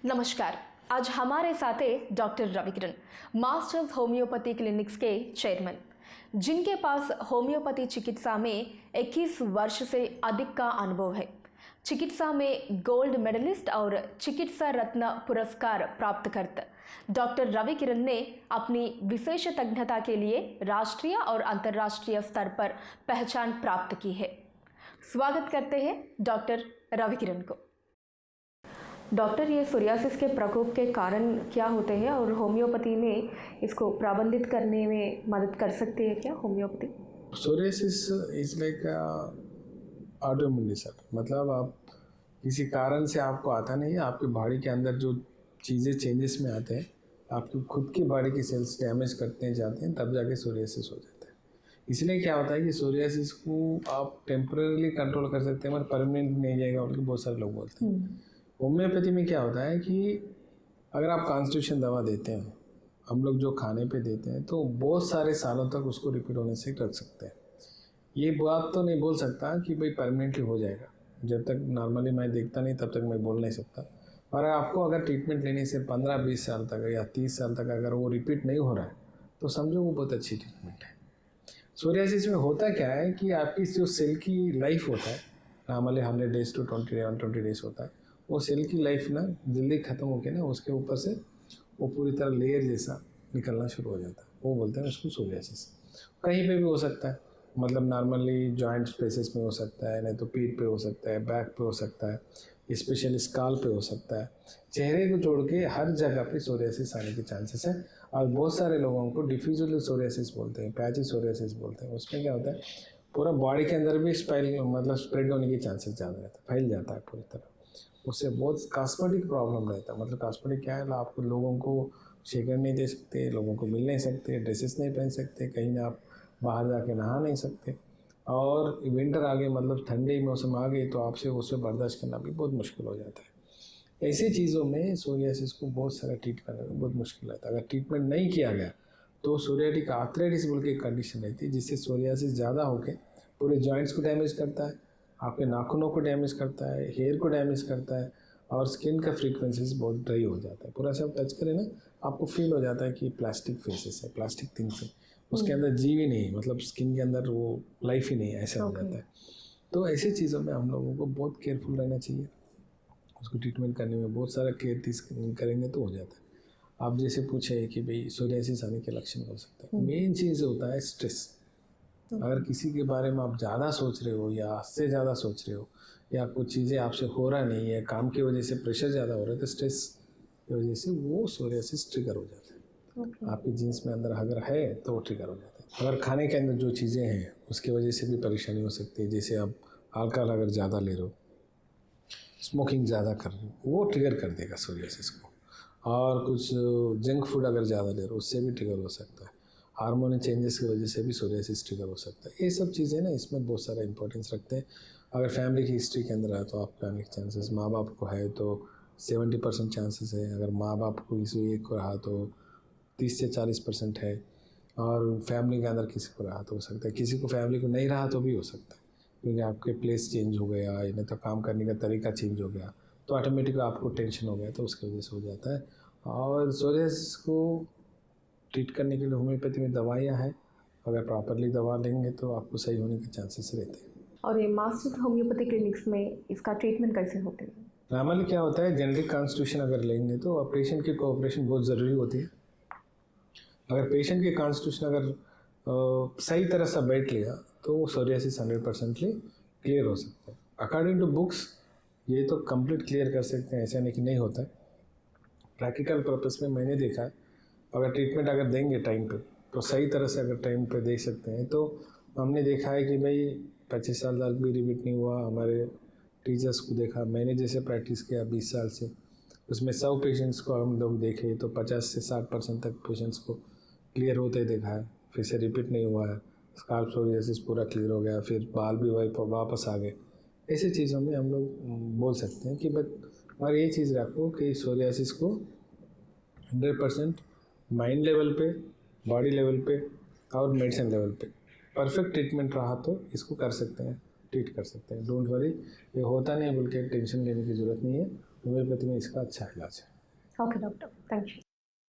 नमस्कार। आज हमारे साथ है डॉक्टर रविकिरण, मास्टर्स होम्योपैथी क्लिनिक्स के चेयरमैन, जिनके पास होम्योपैथी चिकित्सा में 21 वर्ष से अधिक का अनुभव है। चिकित्सा में गोल्ड मेडलिस्ट और चिकित्सा रत्न पुरस्कार प्राप्त करता डॉक्टर रविकिरण ने अपनी विशेष तज्ञता के लिए राष्ट्रीय और अंतर्राष्ट्रीय स्तर पर पहचान प्राप्त की है। स्वागत करते हैं डॉक्टर रविकिरण को। डॉक्टर, ये सोरियासिस के प्रकोप के कारण क्या होते हैं और होम्योपैथी में इसको प्रबंधित करने में मदद कर सकती है क्या homeopathy? Psoriasis is like autoimmune disorder, मतलब आप किसी कारण से आपको आता नहीं है, आपकी बॉडी के अंदर जो चीज़ें चेंजेस में आते हैं, आपकी खुद की बॉडी के सेल्स डैमेज करते जाते हैं, तब जाके सोरियासिस हो जाता है। इसलिए क्या होता है कि सोरियासिस को आप टेम्परेली कंट्रोल कर सकते हैं मगर परमानेंट नहीं जाएगा, और बहुत सारे लोग बोलते हैं। होम्योपैथी में क्या होता है कि अगर आप कॉन्स्टिट्यूशन दवा देते हैं, हम लोग जो खाने पे देते हैं, तो बहुत सारे सालों तक उसको रिपीट होने से रख सकते हैं। ये बात तो नहीं बोल सकता कि भाई परमानेंटली हो जाएगा, जब तक नॉर्मली मैं देखता नहीं तब तक मैं बोल नहीं सकता। और आपको अगर ट्रीटमेंट लेने से 15-20 साल तक या 30 साल तक अगर वो रिपीट नहीं हो रहा है तो समझो वो बहुत अच्छी ट्रीटमेंट है। सोरियासिस में होता क्या है कि आपकी जो सेल की लाइफ होता है, नॉर्मली 100 डेज टू 20 डेज होता है, वो सेल की लाइफ ना जल्दी ख़त्म होकर ना उसके ऊपर से वो पूरी तरह लेयर जैसा निकलना शुरू हो जाता है। वो बोलते हैं उसको सोरियासिस। कहीं पे भी हो सकता है, मतलब नॉर्मली जॉइंट स्पेसेस में हो सकता है, नहीं तो पीठ पे हो सकता है, बैक पे हो सकता है, स्पेशली स्काल पे हो सकता है। चेहरे को छोड़ के हर जगह पे सोरियासिस आने के चांसेस है। और बहुत सारे लोगों को डिफ्यूजल सोरियासिस बोलते हैं, पैची सोरियासिस बोलते हैं। उसमें क्या होता है, पूरा बॉडी के अंदर भी स्प्रेड होने के चांसेस ज़्यादा रहता है, फैल जाता है पूरी तरह। उससे बहुत कॉस्मेटिक प्रॉब्लम रहता है। मतलब कॉस्मेटिक क्या है, आप लोगों को शेकर नहीं दे सकते, लोगों को मिल नहीं सकते, ड्रेसेस नहीं पहन सकते, कहीं ना आप बाहर जाके नहा नहीं सकते, और विंटर आ गई, मतलब ठंडी मौसम आ गई, तो आपसे उसे बर्दाश्त करना भी बहुत मुश्किल हो जाता है। ऐसी चीज़ों में सोरियासिस को बहुत सारा ट्रीट करने में बहुत मुश्किल रहता है। अगर ट्रीटमेंट नहीं किया गया तो सोरियाटिक आर्थराइटिस बोल के एक कंडीशन रहती है, जिससे सोरियासिस ज़्यादा होकर पूरे जॉइंट्स को डैमेज करता है, आपके नाखूनों को डैमेज करता है, हेयर को डैमेज करता है, और स्किन का फ्रीक्वेंसीज बहुत ड्राई हो जाता है। पूरा सब टच करें ना, आपको फील हो जाता है कि प्लास्टिक फेसेस है, प्लास्टिक थिंग्स है, उसके अंदर जीव ही नहीं, मतलब स्किन के अंदर वो लाइफ ही नहीं है, ऐसा हो जाता है। तो ऐसी चीज़ों में हम लोगों को बहुत केयरफुल रहना चाहिए। उसको ट्रीटमेंट करने में बहुत सारा केयर करेंगे तो हो जाता है। आप जैसे पूछे कि भाई सोरियासिस आने के लक्षण हो सकते हैं, मेन चीज़ होता है स्ट्रेस। अगर किसी के बारे में आप ज़्यादा सोच रहे हो या उससे ज़्यादा सोच रहे हो, या कुछ चीज़ें आपसे हो रहा नहीं है, काम की वजह से प्रेशर ज़्यादा हो रहा है, तो स्ट्रेस की वजह से वो सोरियासिस ट्रिगर हो जाता है। आपकी जीन्स में अंदर अगर है तो वो ट्रिगर हो जाता है। अगर खाने के अंदर जो चीज़ें हैं उसकी वजह से भी परेशानी हो सकती है। जैसे आप अल्कोहल अगर ज़्यादा ले रहे हो, स्मोकिंग ज़्यादा कर रहे हो, वो ट्रिगर कर देगा सोरियासिस को। और कुछ जंक फूड अगर ज़्यादा ले रहे हो उससे भी ट्रिगर हो सकता है। हार्मोनल चेंजेस की वजह से भी सोरियासिस ट्रिगर हो सकता है। ये सब चीज़ें ना इसमें बहुत सारा इंपॉर्टेंस रखते हैं। अगर फैमिली की हिस्ट्री के अंदर है तो आपका आने के चांसेस, माँ बाप को है तो 70% चांसेस है। अगर माँ बाप को किसी एक को रहा तो 30 से 40% है। और फैमिली के अंदर किसी को रहा तो हो सकता है, किसी को फैमिली को नहीं रहा तो भी हो सकता है, क्योंकि आपके प्लेस चेंज हो गया, नहीं तो काम करने का तरीका चेंज हो गया, तो ऑटोमेटिक आपको टेंशन हो गया, तो उसकी वजह से हो जाता है। और सोरियासिस को ट्रीट करने के लिए होम्योपैथी में दवाइयाँ हैं, अगर प्रॉपरली दवा लेंगे तो आपको सही होने के चांसेस रहते हैं। और ये मास्टर्स होम्योपैथी क्लिनिक्स में इसका ट्रीटमेंट कैसे होते हैं? नॉर्मली क्या होता है, जेनेरिक कॉन्स्टिट्यूशन अगर लेंगे तो पेशेंट की कोऑपरेशन बहुत ज़रूरी होती है। अगर पेशेंट की कॉन्स्टिट्यूशन अगर सही तरह से बैठ लिया तो सोरियासिस 100% क्लियर हो सकता है। अकॉर्डिंग टू बुक्स ये तो कंप्लीट क्लियर कर सकते हैं, ऐसा नहीं कि नहीं होता है। प्रैक्टिकल पर्पस में मैंने देखा है, अगर ट्रीटमेंट अगर देंगे टाइम पे तो सही तरह से अगर टाइम पे दे सकते हैं, तो हमने देखा है कि भाई 25 साल तक भी रिपीट नहीं हुआ। हमारे टीचर्स को देखा, मैंने जैसे प्रैक्टिस किया 20 साल से, उसमें 100 पेशेंट्स को हम लोग देखे तो 50 से 60% तक पेशेंट्स को क्लियर होते देखा है, फिर से रिपीट नहीं हुआ है। स्काल्प सोरियासिस पूरा क्लियर हो गया, फिर बाल भी वापस आ गए। ऐसी चीज़ों में हम लोग बोल सकते हैं कि बट, और ये चीज़ रखो कि सोरियासिस को 100% माइंड लेवल पे, बॉडी लेवल पे और मेडिसिन लेवल पे परफेक्ट ट्रीटमेंट रहा तो इसको कर सकते हैं, ट्रीट कर सकते हैं। डोंट वरी, ये होता नहीं बोल के टेंशन लेने की ज़रूरत नहीं है। होम्योपैथी में इसका अच्छा इलाज है। Okay doctor, thank you.